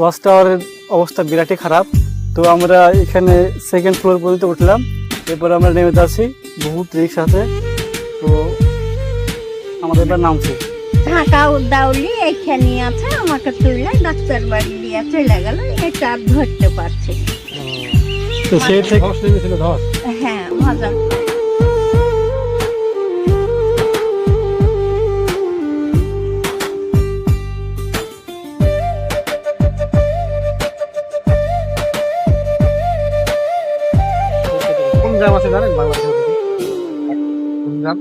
Watch টাওয়ারের অবস্থা বিরাটই খারাপ। তো আমরা এখানে সেকেন্ড ফ্লোর পর্যন্ত উঠলাম, এরপর আমরা নেমে যাচ্ছি বহুত রিক্স আছে। তো আমাদের এবার নামছি ঢাকা উদ্দাউলি এইখানে আছে, আমাকে তুললে ডাক্তার বাড়ি নিয়ে চলে গেল, এটা আর ধরতে পারছি না। তো সেই থেকে ধস নেমেছিল, ধস। হ্যাঁ, মজা। কোন গ্রাম আছে জানেন বাংলাদেশের? কোন গ্রাম?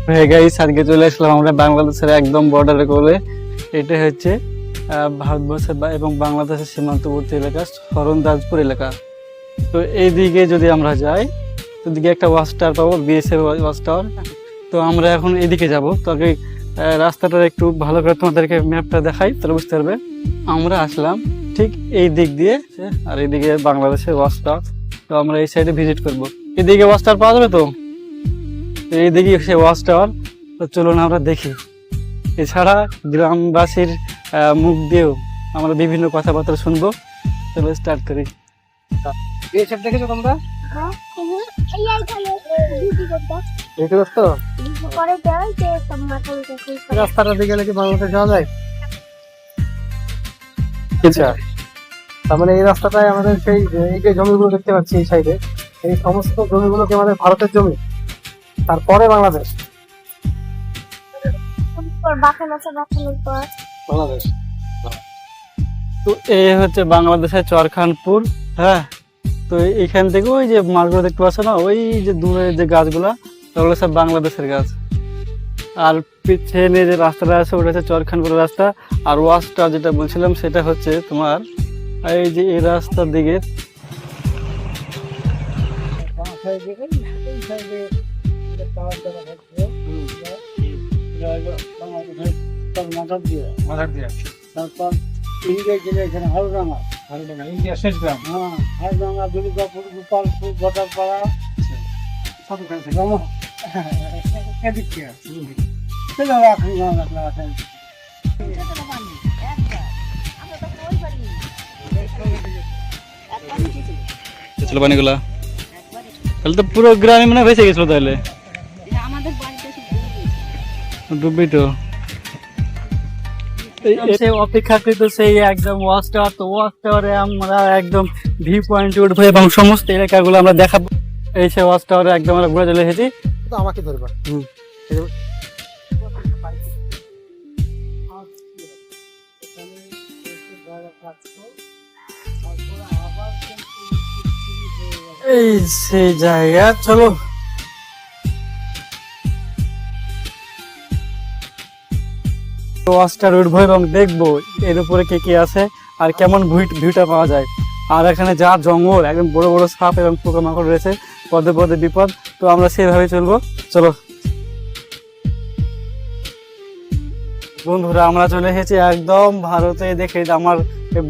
হ্যাঁ গাইস, আজকে চলে আসলাম আমরা বাংলাদেশের একদম বর্ডারে করে। এটা হচ্ছে ভারতবর্ষের এবং বাংলাদেশের সীমান্তবর্তী এলাকা, শরণদাসপুর এলাকা। তো এই দিকে যদি আমরা যাই, তো দিকে একটা ওয়াচ টাওয়ার পাবো, বিএসএফ ওয়াচ টাওয়ার। তো আমরা এখন এদিকে যাব। তো আগে রাস্তাটা একটু ভালো করে তোমাদেরকে ম্যাপটা দেখাই, তাহলে বুঝতে পারবে। আমরা আসলাম ঠিক এই দিক দিয়ে, আর এইদিকে বাংলাদেশের ওয়াচ টাওয়ার। তো আমরা এই সাইডে ভিজিট করবো। এদিকে ওয়াচ টাওয়ার পাওয়া যাবে তো? এইদিকে সে ওয়াচ টাওয়ার। তো চলুন আমরা দেখি। এছাড়া গ্রামবাসীর মুখ দিয়েও আমরা বিভিন্ন কথাবার্তা শুনবো। চলো স্টার্ট করি। বিএসএফ দেখেছো তোমরা? রাস্তাটা দিকে গেলে কি বাংলাদেশে যাওয়া যায়? আচ্ছা, তার মানে এই রাস্তাটায় আমাদের সেই এই যে জমিগুলো দেখতে পাচ্ছি এই সাইডে, এই সমস্ত জমিগুলোকে আমাদের ভারতের জমি, তারপরে বাংলাদেশ। বাংলাদেশ। তো এই হচ্ছে বাংলাদেশের চরখানপুর। হ্যাঁ, তো এইখান থেকে ওই যে মাছগুলো দেখতে পাচ্ছ না, ওই যে দূরে যে গাছগুলা, ওগুলো সব বাংলাদেশের গাছ। আর পিছনে যে রাস্তাটা আছে ওটা হচ্ছে চরখানপুরের রাস্তা। আর ওয়াচটা যেটা বলছিলাম সেটা হচ্ছে তোমার এই যে এই রাস্তার দিকে। তারপর ইন্ডিয়া গেলে এখানে হালডাঙ্গা, ইন্ডিয়া শেষ গ্রাম। হ্যাঁ, হালডাঙ্গা, দুর্গাপুর, গোপালপুর, গোটারপাড়া, পানিগুলা তাহলে তো পুরো গ্রামে মানে ভেসে গেছিল। তাহলে ডুববি তো। অপেক্ষাকৃত সেই একদম ওয়াচ টাওয়ার। তো ওয়াচ টাওয়ারে আমরা একদম ভিউ পয়েন্টে উঠবো এবং সমস্ত এলাকাগুলো আমরা দেখাবো। এই সে ওয়াচ টাওয়ারে একদম আমরা ঘুরে চলে এসেছি। তো আমাকে ধরবা। এই সেই জায়গা, চলো। ওয়াচটা উঠবো এবং দেখবো এর উপরে কে কে আছে আর কেমন ভিউটা পাওয়া যায়। আর এখানে যা জঙ্গল, একদম বড় বড় সাপ এবং পোকামাকড় রয়েছে, পদে পদে বিপদ। তো আমরা সেভাবে চলবো, চলো। বন্ধুরা, আমরা চলে এসেছি একদম ভারতে। দেখে আমার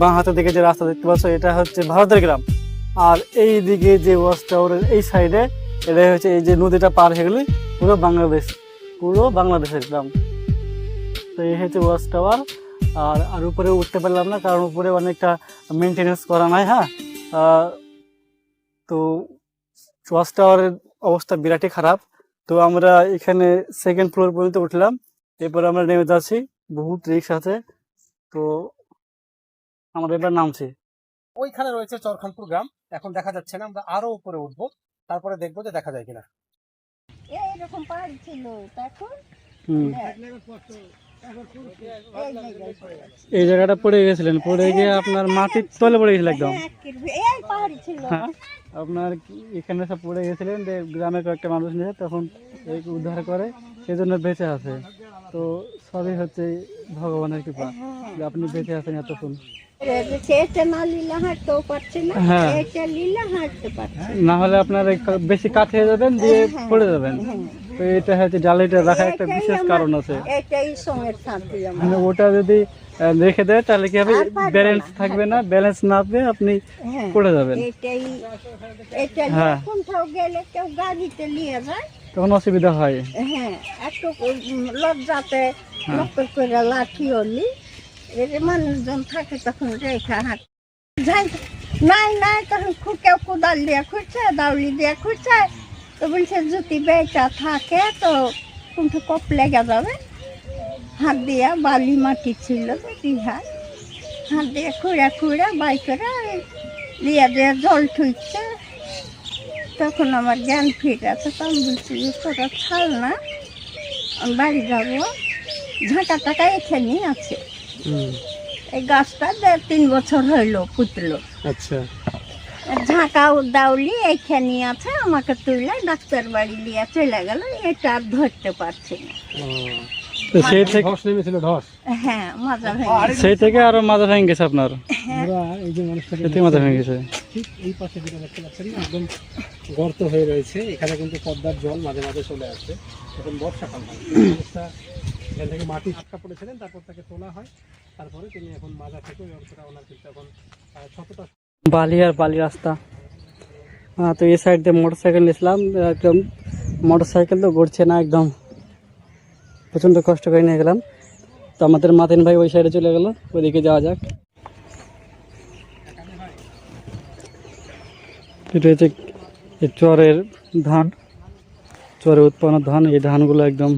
বাঁ হাতের দিকে যে রাস্তা দেখতে পাচ্ছ, এটা হচ্ছে ভারতের গ্রাম। আর এই দিকে যে ওয়াচ টাওয়ারের এই সাইডে, এটা হচ্ছে এই যে নদীটা পার হয়ে গেলে পুরো বাংলাদেশ, পুরো বাংলাদেশের গ্রাম। তো এই হচ্ছে ওয়াচ টাওয়ার। আর উপরে উঠতে পারলাম না, কারণ উপরে অনেকটা মেনটেনেন্স করা নাই। হ্যাঁ, তো ওয়াচ টাওয়ারের অবস্থা বিরাটই খারাপ। তো আমরা এখানে সেকেন্ড ফ্লোর পর্যন্ত উঠলাম, এরপর আমরা নেমে যাচ্ছি, বহুত রিক্স আছে। তো আমরা এবার নামছি। ওইখানে রয়েছে চরখানপুর গ্রাম, এখন দেখা যাচ্ছে না। আমরা আরো উপরে উঠবো, তারপরে দেখবো যে দেখা যায় কিনা। এইরকম পাহাড় ছিল তখন। এই জায়গাটা পড়ে গেছিলেন, পড়ে গিয়ে আপনার মাটির তলে পড়ে গেছিল একদম। হ্যাঁ, আপনার এখানে সব পড়ে গেছিলেন, গ্রামের কয়েকটা মানুষ নিয়ে তখন উদ্ধার করে, সেজন্য বেঁচে আছে। তো সবই হচ্ছে ভগবানের কৃপা যে আপনি বেঁচে আছেন এতক্ষণ। না হলে আপনার বেশি কাঠ হয়ে যাবেন, দিয়ে পড়ে যাবেন। তো এটা হচ্ছে জালিটা রাখার একটা বিশেষ কারণ আছে। মানে ওটা যদি রেখে দেয় তাহলে কি হবে, ব্যালেন্স থাকবে না, ব্যালেন্স না পেয়ে আপনি পড়ে যাবেন। হ্যাঁ, তখন অসুবিধা হয়। হ্যাঁ, একটু লজ্জাতে লক্ষ্য করে লাঠি হলি এই যে মানুষজন থাকে তখন রেখা হাত যাই নাই নাই তখন খুঁকে কোদাল দিয়ে খুঁজছে দাউলি দিয়ে খুঁজছে তো বলছে যদি বেটা থাকে তো কিন্তু কপ লেগে যাবে হাত দিয়া বালি মাটি ছিল তো দিহা হাত দিয়ে খুঁড়া খুঁড়া বাই করে দিয়ে দিয়ে জল ঠুকছে তখন আমার জ্ঞান ফিরেছে তো আমি বলছি যে তোরা ছাল না আমি বাড়ি যাবো ঝাঁটা টাকা এখানেই আছে এই গাছটা 3 বছর হইলো পুতলো আচ্ছা। ঝাঁকা দাউলি এইখানে আছে আমাকে তুলে ডাক্তার বাড়ি নিয়ে চলে গেল এটা আর ধরতে পারছি না তো সেই থেকে ধস নেমেছিল ধস হ্যাঁ মাজা ভেঙে সেই থেকে আরো মাথা ভেঙে গেছে আপনার? পুরা এই যে মানুষটাকে এতে মাথা ভেঙে গেছে। ঠিক এই পাশে যেটা দেখতে পাচ্ছেন না, একদম গর্ত হয়ে রয়েছে। এখানে কিন্তু পদ্মার জল মাঝে মাঝে চলে আসে। এখন বর্ষাকাল হয় এই অবস্থা, এখান থেকে মাটি আটকা পড়েছিলেন, তারপর তাকে তোলা হয়, তারপরে তিনি এখন মাজা থেকে ওই অংশটা ওনার কিন্তু এখন শতটা বালি আর বালি রাস্তা। তো এই সাইড দিয়ে মোটরসাইকেল নিয়েছিলাম, একদম মোটরসাইকেল তো ঘুরছে না, একদম প্রচণ্ড কষ্ট করে নিয়ে গেলাম। তো আমাদের মাতিন ভাই ওই সাইডে চলে গেল, ওইদিকে যাওয়া যাক। এটা হচ্ছে এই চরের ধান, চরে উৎপন্ন ধান। এই ধানগুলো একদম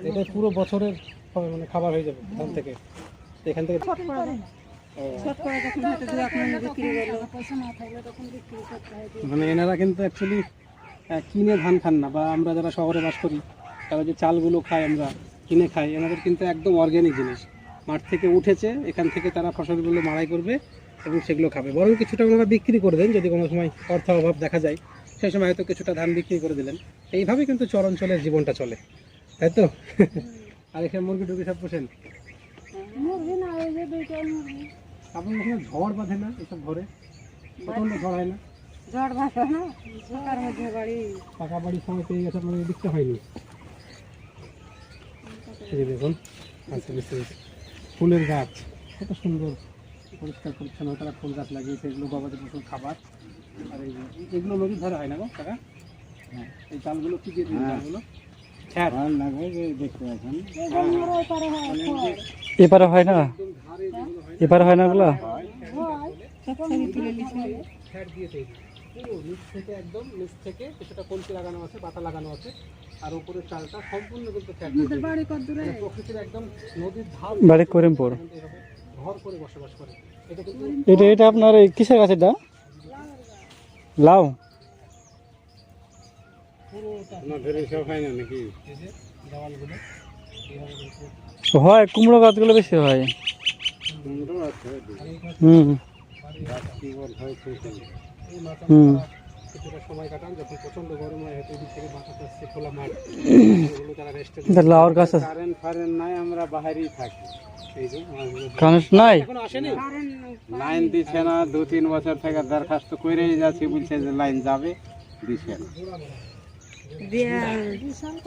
এটা পুরো বছরের হবে, মানে খাবার হয়ে যাবে ধান থেকে। এখান থেকে মানে এনারা কিন্তু অ্যাকচুয়ালি কিনে ধান খান না, বা আমরা যারা শহরে বাস করি তারা যে চালগুলো খাই আমরা কিনে খাই, এনাদের কিন্তু একদম অর্গ্যানিক জিনিস। মাঠ থেকে উঠেছে, এখান থেকে তারা ফসলগুলো মাড়াই করবে এবং সেগুলো খাবে। বরং কিছুটা ওনারা বিক্রি করে দেন, যদি কোনো সময় অর্থ অভাব দেখা যায় সেই সময় হয়তো কিছুটা ধান বিক্রি করে দিলেন। এইভাবেই কিন্তু চর অঞ্চলের জীবনটা চলে, তাই তো? আর এখানে মুরগি টুরগি সব পোষেন? আপনার ওখানে ঝড় বাঁধে না এসব ঘরে? প্রচন্ড ঝড় হয় না? ঝড় ভাসা না ঢাকার মধ্যে বাড়ি পাকা বাড়ির সময় পেয়ে গেছে, আপনাদের দেখতে হয়নি। এই যে দেখুন, আচ্ছা বুঝতে পেরেছি। ফুলের গাছ কত সুন্দর পরিষ্কার পরিচ্ছন্ন, তারা ফুল গাছ লাগিয়েছে, এগুলো গবাদি পশুর খাবার। আর এই যে এগুলো নদীর ধারে হয় না গো কাকা? হ্যাঁ, এই চালগুলো কি দিয়ে দিন? চালগুলো খ্যাট লাগাই যে দেখতে পাচ্ছেন, এপারে হয় না, এপারে হয় না ওগুলো। খ্যাট দিয়ে তৈরি, পুরো নিচ থেকে, একদম নিচ থেকে কিছুটা কলসি লাগানো আছে, পাতা লাগানো আছে, আর উপরের চালটা সম্পূর্ণ কিন্তু খ্যাট দিয়ে তৈরি। মানে প্রকৃতির একদম নদীর ধার বাড়ি করিমপুর। এইভাবে ঘর করে বসবাস করে। এটা কিন্তু এটা আপনার এই কিসের গাছ? এটা লাউ? হয় না নাকি? এই যে দেওয়ালগুলো এইভাবে কিন্তু হয়, কুমড়ো গাছগুলো বেশি হয়। সুন্দর আছে। হুম এই মাথা হুম। কিছুটা সময় কাটান, যখন প্রচন্ড গরম হয় হয়তো এদিক থেকে বাতাস আসছে, খোলা মাঠ, এগুলো তারা রেস্টে লাউর গাছ আছে? কারেন্ট ফারেন্ট নাই, আমরা বাইরেই থাকি। এই যে কারেন্ট নাই? এখন আসেনি, লাইন দিচ্ছে না, 2-3 বছর থেকে দরখাস্ত করেই যাচ্ছি, বলছে যে লাইন যাবে, দিচ্ছে না।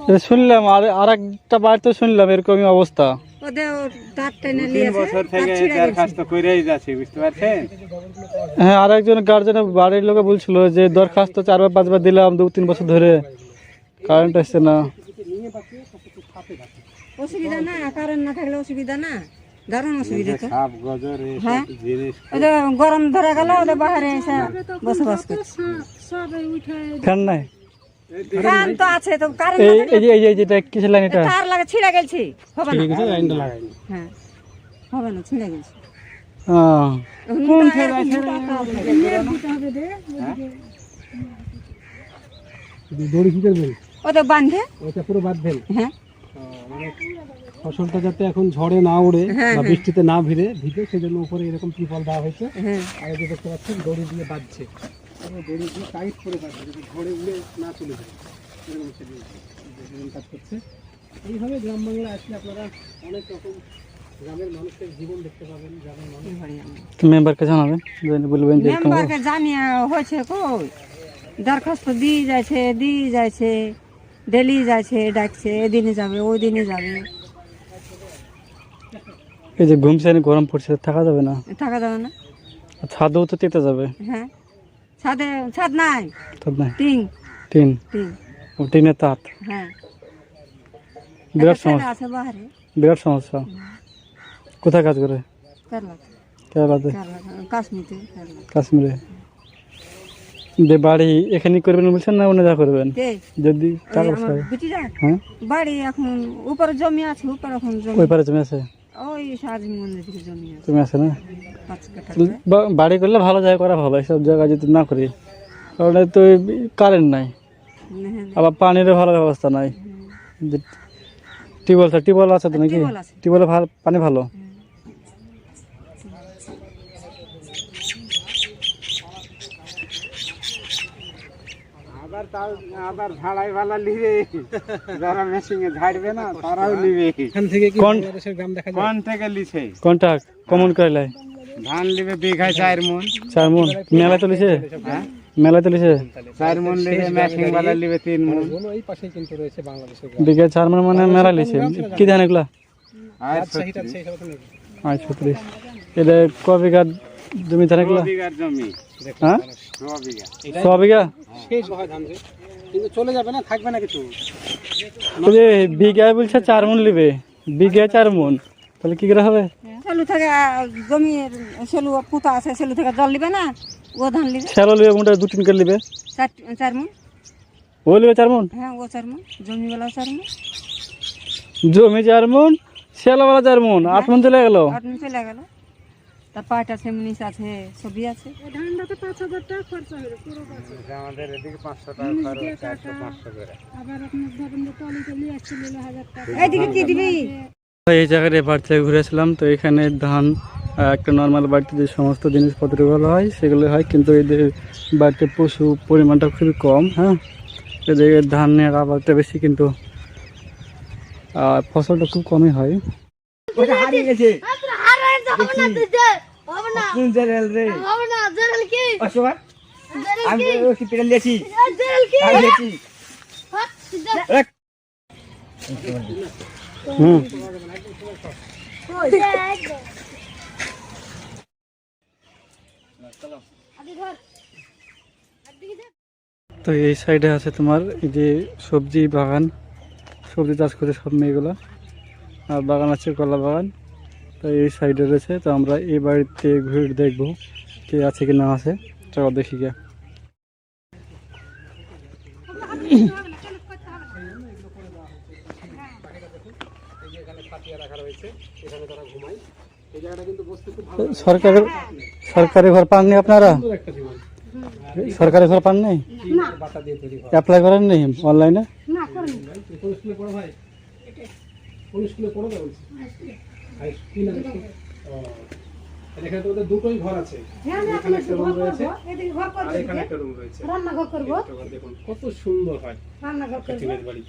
এটা শুনলাম, আর একটা বাড়িতে শুনলাম এরকমই অবস্থা। 2-3 বছর থেকে দরখাস্ত করেই যাচ্ছি, বুঝতে পারছেন? হ্যাঁ, আর একজন গার্জেনের বাড়ির লোকে বলছিল যে দরখাস্ত 4-5 বার দিলাম 2-3 বছর ধরে, কারেন্ট আসছে না। অসুবিধা না, কারেন্ট না থাকলে অসুবিধা না, দারুণ অসুবিধা তো। সাপ গজর এইসব হ্যাঁ। জিনিস ওদের গরম ধরে গেল, ওদের বাইরে এসে বসবাস করছে। ফ্যান নাই? ফ্যান তো আছে, তো কারেন্ট এই এই যে যেটা কিসের লাইন এটা? তার লাগে ছিঁড়ে গেছে, হবে না। ঠিক আছে, লাইনটা লাগাইনি। হ্যাঁ, হবে না, ছিঁড়ে গেছে। কোন দড়ি কি করবেন? ওদের বাঁধে, ওইটা পুরো বাঁধবেন? হ্যাঁ মানে ফসলটা যাতে এখন ঝড়ে না উড়ে হ্যাঁ, বা হ্যাঁ। বৃষ্টিতে না ভিজে সেজন্য উপরে এরকম ত্রিপল দেওয়া হয়েছে। হ্যাঁ। আর এই যে দেখতে পাচ্ছেন দড়ি দিয়ে বাঁধছে, পুরো দড়ি দিয়ে টাইট করে বাঁধছে, যাতে ঝড়ে উড়ে না চলে যায়, এরকম সেরকম কাজ করছে। এইভাবে গ্রাম বাংলা আসলে আপনারা অনেক রকম গ্রামের মানুষের জীবন দেখতে পাবেন। গ্রামের মানুষ মেম্বারকে জানাবেন, বলবেন যে এরকম মেম্বারকে জানিয়ে হয়েছে, কই দরখাস্ত দিয়ে যাচ্ছে, ডেলি যাচ্ছে, ডাকছে, এদিনে যাবে, ওই দিনে যাবে, এই যে ঘুমছে গরম পড়ছে, থাকা যাবে না, থাকা যাবে না। ছাদেও তো তেতে যাবে। হ্যাঁ, ছাদ নাই, তার নাই টিন টিন, টিন টিনের তাঁত। হ্যাঁ, বিরাট একটা ছেলে সমস্যা, আছে বাহারে বিরাট সমস্যা। কোথায় কাজ করে? কেরালাতে, কেরালাতে, কাশ্মীরে, কেরালা। কাশ্মীরে। যে বাড়ি এখানে করবেন বলছেন না অন্য যা করবেন? কে? যদি ওই টাকা আমার পয়সা থাকে। বেটিরা হ্যাঁ, বাড়ি এখন উপরে জমি আছে, উপরে এখন জমি ওই পারে জমি আছে, ওই সাজি মন্দির থেকে জমি আছে তুমি আছে না? 5 কাঠা তাহলে বাড়ি করলে ভালো জায়গা করা ভালো, এইসব জায়গায় যদি না করি, কারণ এই তো কারেন্ট নাই, আবার পানিরও ভালো ব্যবস্থা নাই। যে টিউবওয়েল আছে তো নাকি? টিউবওয়েল আছে। টিউবওয়েলে পানি ভালো। আবার ঝাড়াই ভালা নিবে, যারা মেশিনে ঝাড়বে না তারাও নিবে। এখান থেকে কি কোন- বাংলাদেশের গ্রাম দেখা যায়? কোন থেকে লিছে? কোনটা কমন করাইলাই? ধান নিবে বিঘায় 4 মণ, 4 মণ মেলায় তুলিছে, হ্যাঁ মেলায় তুলিছে 4 মণ নিবে, মেশিন বালা নিবে 3 মণ। বলো, এই পাশেই কিন্তু রয়েছে বাংলাদেশের গ্রাম। বিঘা 4 মণ মানে মেলা লিছে। কি ধান এগুলা? আর রাজশাহী টাজশাহী সব তো নেই। 36। এটা ক বিঘা জমি ধান এগুলা? 6 বিঘার জমি, হ্যাঁ, 6 বিঘা। 6 বিঘা। শেষ হয় ধান যে, কিন্তু চলে যাবে না, থাকবে না কিছু। ওই যে বিঘায় বলছে 4 মণ লিবে, বিঘায় 4 মণ, তাহলে কি করে হবে? সেলু থেকে জমির সেলু পুতা আছে, সেলু থেকে জল নিবে না, ও ধান নিবে শ্যালো লিবে মোটা 2-3 করে লিবে, 4 মণ। ও লিবে 4 মণ, হ্যাঁ, ও 4 মণ, জমিওয়ালা 4 মণ, জমি 4 মণ, শ্যালোওয়ালা 4 মণ, 8 মণ চলে গেল। 8 মণ চলে গেল। তার পাট আছে, মুনিশ আছে, সবই আছে। ধানটাতে 5,000 টাকা খরচা হলো পুরো বছর। আমাদের এদিকে 500 টাকা খরচ, 400-500 করে। আবার আপনার ধরেন যে টলি টলি আসছে 1,000 টাকা। এইদিকে কি দিবি? এই জায়গায় বাড়ি থেকে ঘুরেছিলাম, তো এখানে ধান একটা নর্মাল বাড়িতে যে সমস্ত জিনিসপত্রগুলো হয় সেগুলো হয়, কিন্তু এদের বাড়িতে পশু পরিমাণটা খুবই কম। হ্যাঁ, এদিকে ধানের আবাদটা বেশি, কিন্তু ফসলটা খুব কমই হয়। হুম, তো এই সাইডে আছে তোমার এই যে সবজি বাগান, সবজি চাষ করে সব মেয়েগুলো, আর বাগান আছে কলা বাগান। তো এই সাইডে রয়েছে, তো আমরা এই বাড়িতে ঘুরে দেখবো কে আছে কি না আছে, চলো দেখি গে। সরকারি ঘর পাননি আপনারা? একটা জীবন সরকারি ঘর পাননি? বাতা দিয়ে তৈরি হয়। অ্যাপ্লাই করেননি অনলাইনে? কোন স্কুলে পড়ো ভাই? কোন স্কুলে পড়ো না বলছি? হাই স্কুল না স্কুল? এখানে তো ওদের দুটোই ঘর আছে। এখানে একটা রুম রয়েছে, আর এখানে একটা রুম রয়েছে। রান্নাঘর করবো, দেখুন কত সুন্দর হয় রান্নাঘর করবো। টিনের বাড়ি।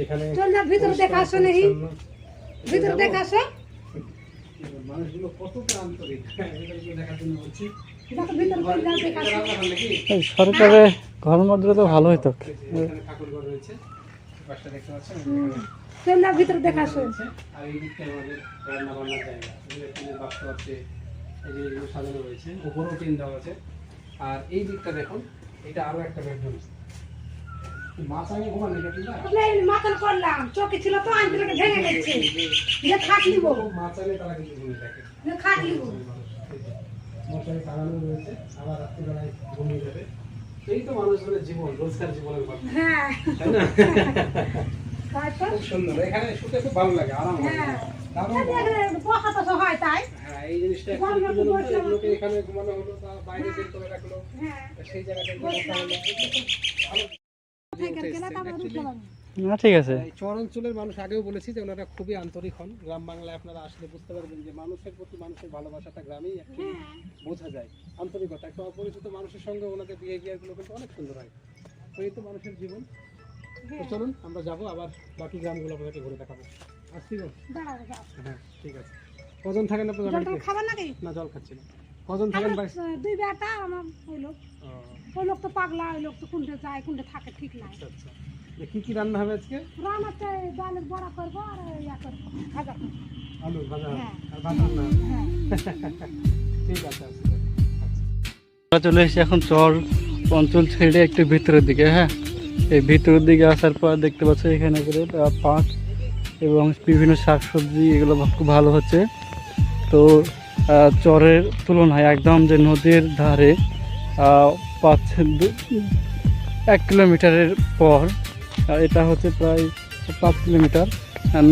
এখানে চল না ভিতরে দেখা আসো নাকি, ভিতরে দেখা আসো, মানুষগুলো কত আন্তরিক, এগুলো দেখার জন্য বলছি। দেখো ভিতরে দেখা আসো। রান্নাঘর নাকি? এই সরকারের ঘর মধ্যে তো ভালো হতো। এখানে ঠাকুর ঘর রয়েছে, পাশে দেখতে পাচ্ছেন। চল না ভিতরে দেখা আসো। আর এই দিকটা আমাদের রান্না বান্নার জায়গা, এখানে টিনের বাক্স আছে, এই যে এগুলো সাজানো রয়েছে, উপরেও টিন দেওয়া আছে। আর এই দিকটা দেখুন, এটা আরো একটা বেডরুম। মাছ আমি ঘুমান নাকি না? মাথার করলাম, চোখে ছিল তো আনতে ভেঙে গেছে, যে খাট নিবো, মাছ আনে তারা কিন্তু ঘুমিয়ে থাকে। যে খাট নিবো। মশারি টাঙানো রয়েছে, আবার রাত্রিবেলায় ঘুমিয়ে যাবে। এই তো মানুষের জীবন, রোজকার জীবনের কথা, হ্যাঁ, তাই না? তারপর খুব সুন্দর, এখানে শুতে খুব ভালো লাগে, আরাম হয়। হ্যাঁ, দারুণ বসা তো হয় তাই। হ্যাঁ, এই জিনিসটা actually কি বলুন তো, এগুলোকে এখানে ঘুমানো হলো বা বাইরে বের করে রাখলো, হ্যাঁ, সেই জায়গাটা গিয়ে বসা হলো। না ঠিক আছে। এই চর অঞ্চলের মানুষ, আগেও বলেছি যে ওনারা খুবই আন্তরিক হন। গ্রাম বাংলায় আপনারা আসলে বুঝতে পারবেন যে মানুষের প্রতি মানুষের ভালোবাসাটা গ্রামেই actually বোঝা যায়। আন্তরিকতা, একটা অপরিচিত মানুষের সঙ্গে ওনাদের বিহেভিয়ার গুলো কিন্তু অনেক সুন্দর হয়। তো এই তো মানুষের জীবন। তো চলুন আমরা যাবো, আবার বাকি গ্রামগুলো আপনাদেরকে ঘুরে দেখাবো। আসছি গো? হ্যাঁ, ঠিক আছে। কজন থাকেন আপনাদের বাড়িতে? খাবার নাকি না, জল খাচ্ছি না। কজন থাকেন বাড়িতে? দুই বেটা আমার ওই লোক, ও, ওই লোক তো পাগলা, ওই লোক তো কোনটা যায় কোনটা থাকে ঠিক নাই। আচ্ছা আচ্ছা। যে কি কি রান্না হবে আজকে? রান্নাতে ডালের বড়া করবো আর ইয়া করবো, ভাজা করবো। আলু ভাজা হবে। হ্যাঁ। আর ভাত রান্না হবে। হ্যাঁ, ঠিক আছে, আচ্ছা। আমরা চলে এসেছি এখন চর অঞ্চল ছেড়ে একটু ভিতরের দিকে। হ্যাঁ, এই ভিতরের দিকে আসার পর দেখতে পাচ্ছ এখানে করে পাট, এবং বিভিন্ন শাকসবজি এগুলো খুব ভালো হচ্ছে। তো চরের তুলনায় একদম যে নদীর ধারে 1 কিলোমিটারের পর এটা হচ্ছে প্রায় 5 কিলোমিটার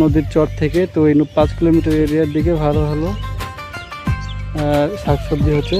নদীর চর থেকে। তো এই 5 কিলোমিটার এরিয়ার দিকে ভালো ভালো শাকসবজি হচ্ছে।